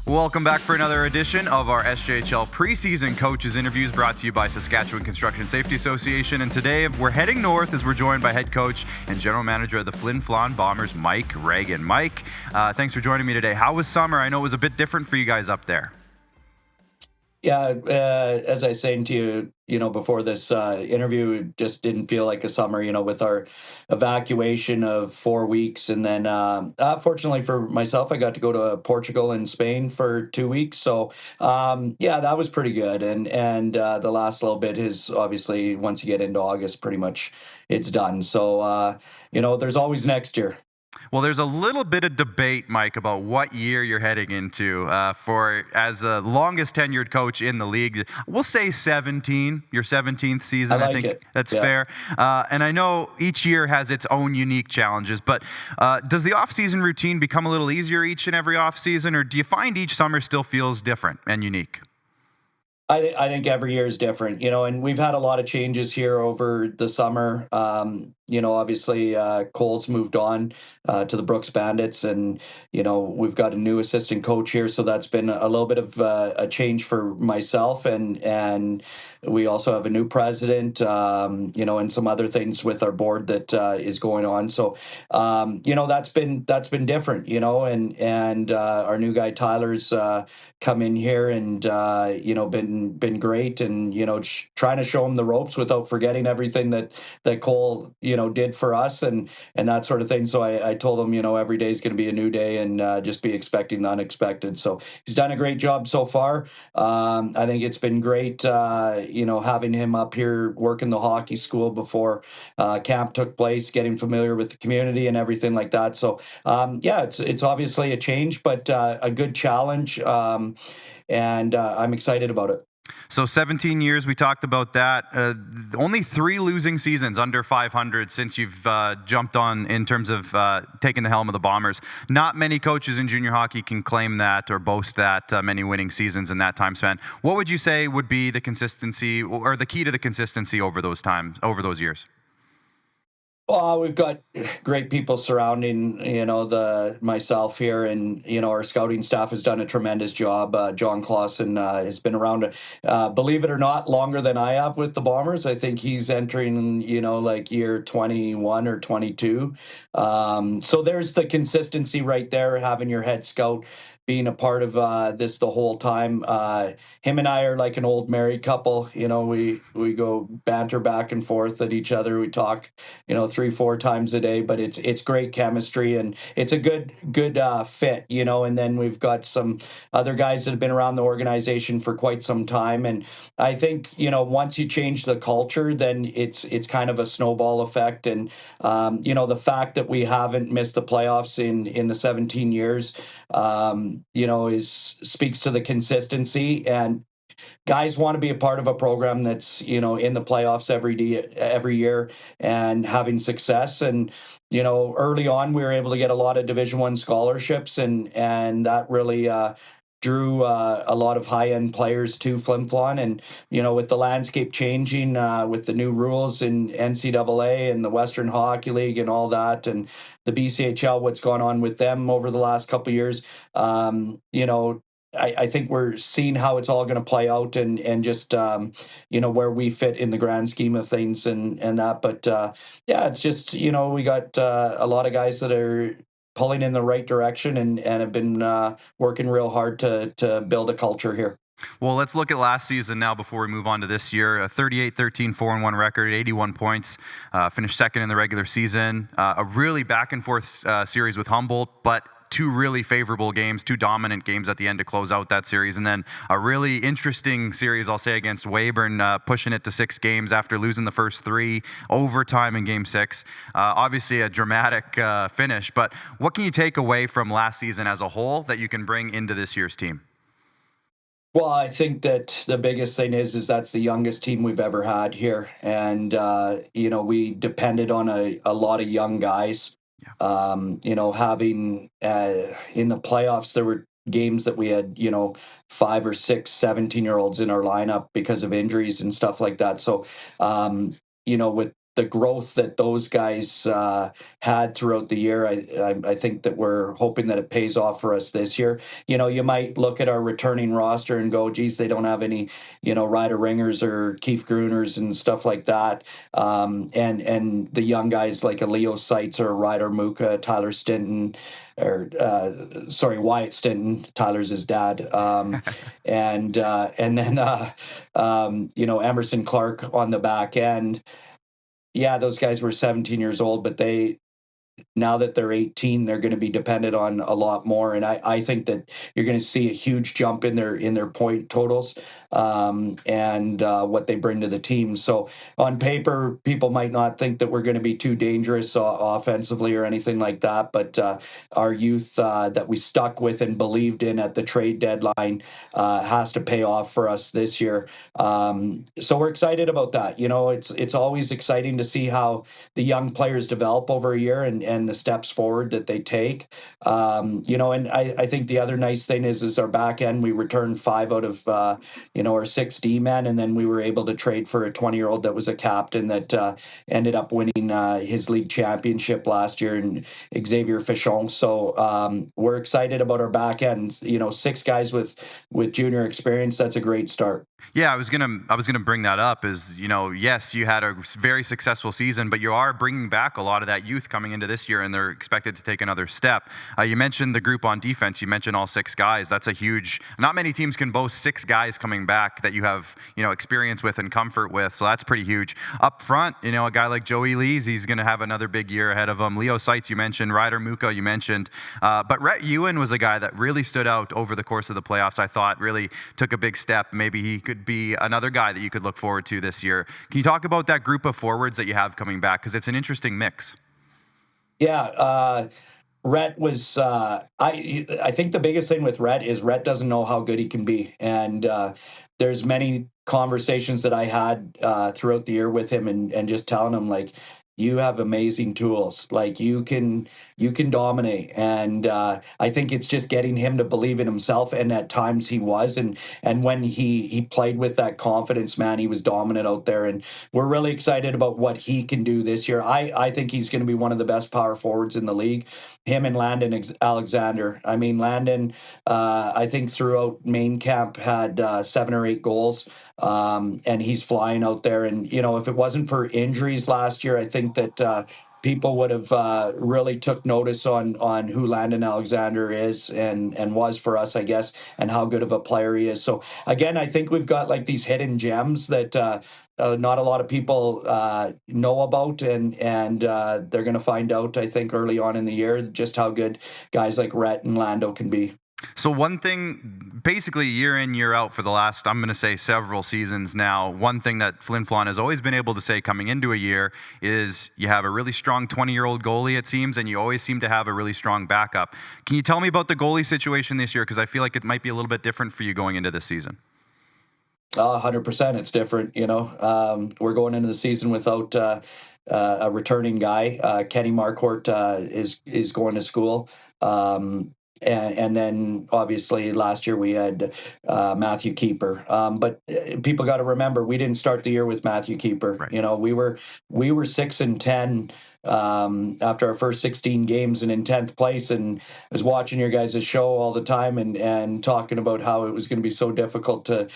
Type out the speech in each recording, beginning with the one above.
Welcome back for another edition of our SJHL preseason coaches interviews brought to you by Saskatchewan Construction Safety Association. And today we're heading north as we're joined by head coach and general manager of the Flin Flon Bombers, Mike Reagan. Mike, thanks for joining me today. How was summer? I know it was a bit different for you guys up there. Yeah, as I was saying to you, before this interview, it just didn't feel like a summer, with our evacuation of 4 weeks. And then, fortunately for myself, I got to go to Portugal and Spain for 2 weeks. So, yeah, that was pretty good. And the last little bit is obviously once you get into August, pretty much it's done. So, there's always next year. Well, there's a little bit of debate, Mike, about what year you're heading into. For as the longest tenured coach in the league, we'll say 17, your 17th season. I I like think it. that's Yeah. fair. And I know each year has its own unique challenges, but does the off-season routine become a little easier each and every off-season, or do you find each summer still feels different and unique? I think every year is different, and we've had a lot of changes here over the summer. Obviously, Cole's moved on to the Brooks Bandits, and, we've got a new assistant coach here. So that's been a little bit of a change for myself. And we also have a new president, and some other things with our board that is going on. So, that's been different, and our new guy, Tyler's come in here and, been great, and, trying to show him the ropes without forgetting everything that Cole, did for us and that sort of thing. So I told him, every day is going to be a new day, and just be expecting the unexpected. So he's done a great job so far. I think it's been great, having him up here working the hockey school before camp took place, getting familiar with the community and everything like that. So yeah, it's obviously a change, but a good challenge, and I'm excited about it. So 17 years, we talked about that. Only 3 losing seasons under 500 since you've jumped on in terms of taking the helm of the Bombers. Not many coaches in junior hockey can claim that or boast that many winning seasons in that time span. What would you say would be the consistency or the key to the consistency over those years? Well, we've got great people surrounding, the myself here, and our scouting staff has done a tremendous job. John Clausen has been around, believe it or not, longer than I have with the Bombers. I think he's entering, like year 21 or 22. So there's the consistency right there, having your head scout being a part of this the whole time. Him and I are like an old married couple. We go banter back and forth at each other. We talk, 3-4 times a day, but it's great chemistry, and it's a good fit. And then we've got some other guys that have been around the organization for quite some time, and I think once you change the culture, then it's kind of a snowball effect. And the fact that we haven't missed the playoffs in the 17 years, is speaks to the consistency, and guys want to be a part of a program that's in the playoffs every year and having success. And early on we were able to get a lot of Division 1 scholarships, and that really drew a lot of high-end players to Flin Flon. And with the landscape changing, with the new rules in NCAA and the Western Hockey League and all that, and the BCHL, what's gone on with them over the last couple of years, I think we're seeing how it's all going to play out, and just where we fit in the grand scheme of things, and that. But yeah, it's just we got a lot of guys that are pulling in the right direction, and have been working real hard to build a culture here. Well, let's look at last season now before we move on to this year. A 38-13 4-1 record, 81 points, finished second in the regular season. A really back-and-forth series with Humboldt, but 2 really favorable games, 2 dominant games at the end to close out that series. And then a really interesting series, I'll say, against Weyburn, pushing it to 6 games after losing the first 3, overtime in Game 6. Obviously a dramatic finish, but what can you take away from last season as a whole that you can bring into this year's team? Well, I think that the biggest thing is that's the youngest team we've ever had here, and we depended on a lot of young guys. Having in the playoffs, there were games that we had 5 or 6 17-year-olds in our lineup because of injuries and stuff like that. So with the growth that those guys had throughout the year, I think that we're hoping that it pays off for us this year. You might look at our returning roster and go, geez, they don't have any, Ryder Ringers or Keith Gruners and stuff like that. And the young guys like a Leo Seitz or Ryder Muka, Tyler Stinton, or Wyatt Stinton, Tyler's his dad, and then Emerson Clark on the back end. Yeah, those guys were 17 years old, but now that they're 18, they're going to be dependent on a lot more. And I think that you're going to see a huge jump in their point totals and what they bring to the team. So on paper, people might not think that we're going to be too dangerous offensively or anything like that. But our youth that we stuck with and believed in at the trade deadline has to pay off for us this year. So we're excited about that. It's always exciting to see how the young players develop over a year and the steps forward that they take. And I think the other nice thing is our back end. We returned 5 out of our 6 D-men, and then we were able to trade for a 20-year-old that was a captain that ended up winning his league championship last year, and Xavier Fichon. So we're excited about our back end. 6 guys with junior experience. That's a great start. Yeah, I was gonna bring that up. Yes, you had a very successful season, but you are bringing back a lot of that youth coming into this year, and they're expected to take another step. You mentioned the group on defense. You mentioned all 6 guys. That's a huge. Not many teams can boast 6 guys coming back that you have experience with and comfort with. So that's pretty huge. Up front, a guy like Joey Lees, he's going to have another big year ahead of him. Leo Seitz, you mentioned. Ryder Muka, you mentioned. But Rhett Ewan was a guy that really stood out over the course of the playoffs. I thought really took a big step. Maybe he could be another guy that you could look forward to this year. Can you talk about that group of forwards that you have coming back? Because it's an interesting mix. Yeah, Rhett was. I think the biggest thing with Rhett is Rhett doesn't know how good he can be, and there's many conversations that I had throughout the year with him, and just telling him like, you have amazing tools. Like you can dominate, and I think it's just getting him to believe in himself. And at times he was, and when he played with that confidence, man, he was dominant out there. And we're really excited about what he can do this year. I think he's going to be one of the best power forwards in the league. Him and Landon Alexander. I mean, Landon, I think throughout main camp had 7 or 8 goals. And he's flying out there. And, if it wasn't for injuries last year, I think that people would have really took notice on who Landon Alexander is and was for us, I guess, and how good of a player he is. So, again, I think we've got like these hidden gems that not a lot of people know about, and they're going to find out, I think, early on in the year just how good guys like Rhett and Lando can be. So one thing, basically year in, year out for the last, I'm going to say several seasons now, one thing that Flin Flon has always been able to say coming into a year is you have a really strong 20-year-old goalie, it seems, and you always seem to have a really strong backup. Can you tell me about the goalie situation this year? Because I feel like it might be a little bit different for you going into this season. 100%. It's different. We're going into the season without a returning guy. Kenny Marquardt is going to school. And then obviously last year we had Matthew Keeper. But people got to remember, we didn't start the year with Matthew Keeper. Right. We were 6-10 after our first 16 games and in 10th place. And I was watching your guys' show all the time and talking about how it was going to be so difficult to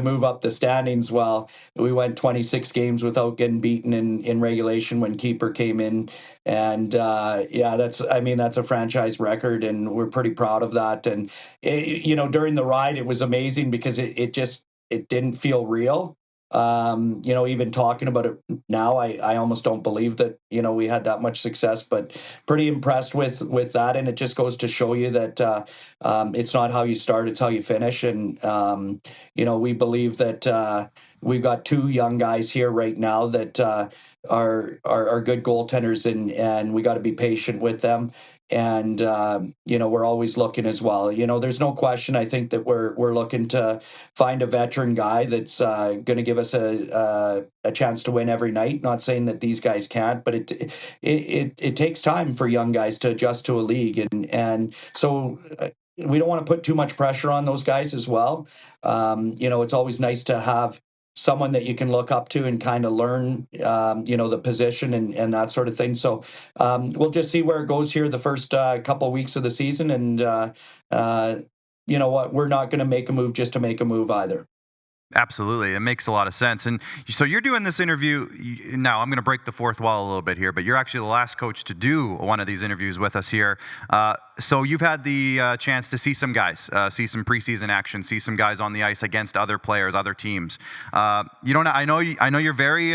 move up the standings. Well, we went 26 games without getting beaten in regulation when Keeper came in. And that's a franchise record, and we're pretty proud of that. And during the ride, it was amazing because it didn't feel real. Even talking about it now, I almost don't believe that we had that much success, but pretty impressed with that. And it just goes to show you that it's not how you start, it's how you finish. And we believe that we've got 2 young guys here right now that are good goaltenders, and we got to be patient with them. And we're always looking as well. There's no question. I think that we're looking to find a veteran guy that's going to give us a chance to win every night. Not saying that these guys can't, but it takes time for young guys to adjust to a league, and so we don't want to put too much pressure on those guys as well. It's always nice to have someone that you can look up to and kind of learn, the position and that sort of thing. So we'll just see where it goes here the first couple weeks of the season. And you know what? We're not going to make a move just to make a move either. Absolutely. It makes a lot of sense. And so you're doing this interview now. I'm going to break the fourth wall a little bit here, but you're actually the last coach to do one of these interviews with us here. So you've had the chance to see some guys, see some preseason action, see some guys on the ice against other players, other teams. You don't. I know you're very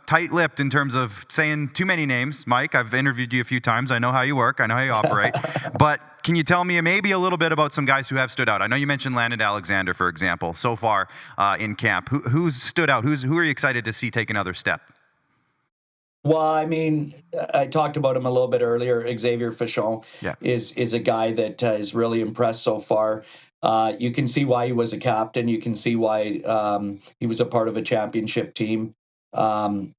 tight-lipped in terms of saying too many names, Mike. I've interviewed you a few times. I know how you work. I know how you operate. But can you tell me maybe a little bit about some guys who have stood out? I know you mentioned Landon Alexander, for example, so far in camp. Who's stood out? Who are you excited to see take another step? Well, I mean, I talked about him a little bit earlier. Xavier Fichon Yeah. is a guy that is really impressed so far. You can see why he was a captain. You can see why he was a part of a championship team.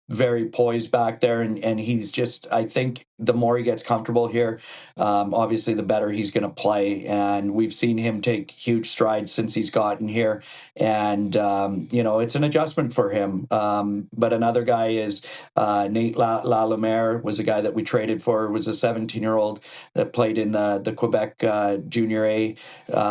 Very poised back there, and he's just. I think the more he gets comfortable here, obviously the better he's going to play. And we've seen him take huge strides since he's gotten here, and it's an adjustment for him. But another guy is Nate Lalumere was a guy that we traded for. Was a 17-year-old that played in the Quebec Junior A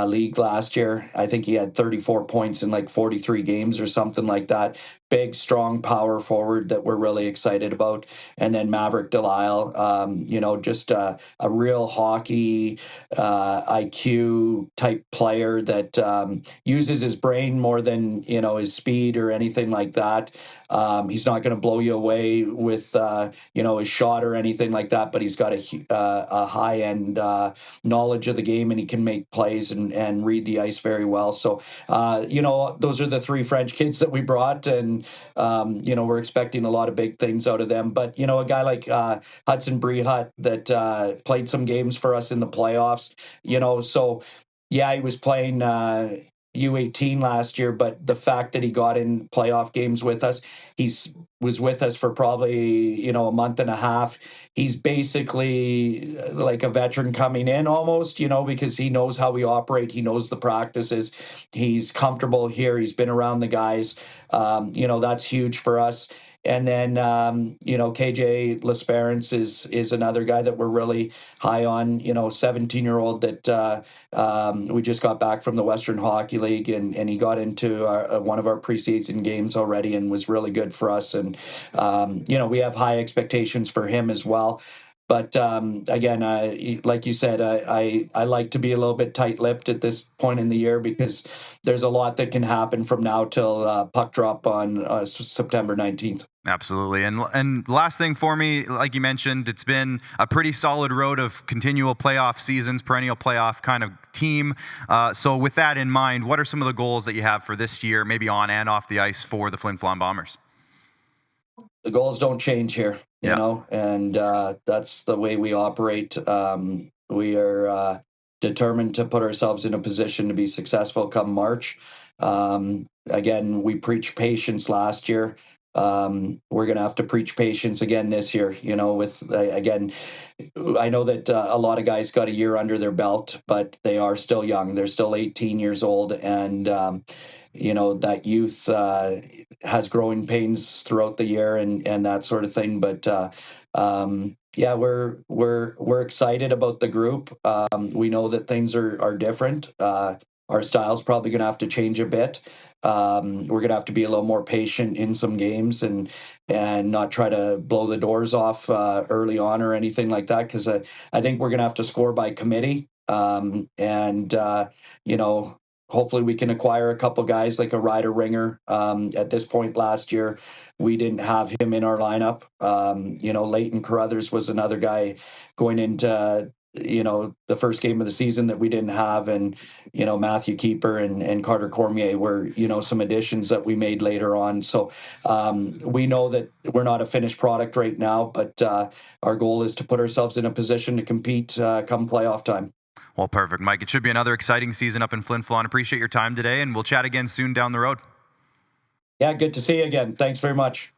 league last year. I think he had 34 points in like 43 games or something like that. Big, strong power forward that we're really excited about. And then Maverick Delisle, just a real hockey IQ type player that uses his brain more than, his speed or anything like that. He's not going to blow you away with, his shot or anything like that, but he's got a high-end knowledge of the game, and he can make plays and read the ice very well. So, those are the three French kids that we brought, and, we're expecting a lot of big things out of them. But, a guy like Hudson Brehut that played some games for us in the playoffs, so yeah, he was playing U18 last year, but the fact that he got in playoff games with us, was with us for probably, a month and a half. He's basically like a veteran coming in almost, because he knows how we operate. He knows the practices. He's comfortable here. He's been around the guys. That's huge for us. And then, KJ L'Esperance is another guy that we're really high on, 17-year-old that we just got back from the Western Hockey League, and he got into one of our preseason games already and was really good for us. And, we have high expectations for him as well. But again, like you said, I like to be a little bit tight-lipped at this point in the year because there's a lot that can happen from now till puck drop on September 19th. Absolutely. And last thing for me, like you mentioned, it's been a pretty solid road of continual playoff seasons, perennial playoff kind of team. So with that in mind, what are some of the goals that you have for this year, maybe on and off the ice for the Flin Flon Bombers? The goals don't change here, and that's the way we operate. We are determined to put ourselves in a position to be successful come March. Again, we preached patience last year. We're going to have to preach patience again this year, again, I know that a lot of guys got a year under their belt, but they are still young. They're still 18 years old. And, that youth has growing pains throughout the year and that sort of thing. But, yeah, we're excited about the group. We know that things are different. Our style's probably going to have to change a bit. We're going to have to be a little more patient in some games and not try to blow the doors off early on or anything like that, because I think we're going to have to score by committee. Hopefully we can acquire a couple guys like a Ryder Ringer. At this point last year, we didn't have him in our lineup. Leighton Carruthers was another guy going into the first game of the season that we didn't have, and Matthew Keeper and Carter Cormier were some additions that we made later on. So we know that we're not a finished product right now, but our goal is to put ourselves in a position to compete come playoff time. Well, perfect, Mike. It should be another exciting season up in Flin Flon. Appreciate your time today, and we'll chat again soon down the road. Yeah, good to see you again. Thanks very much.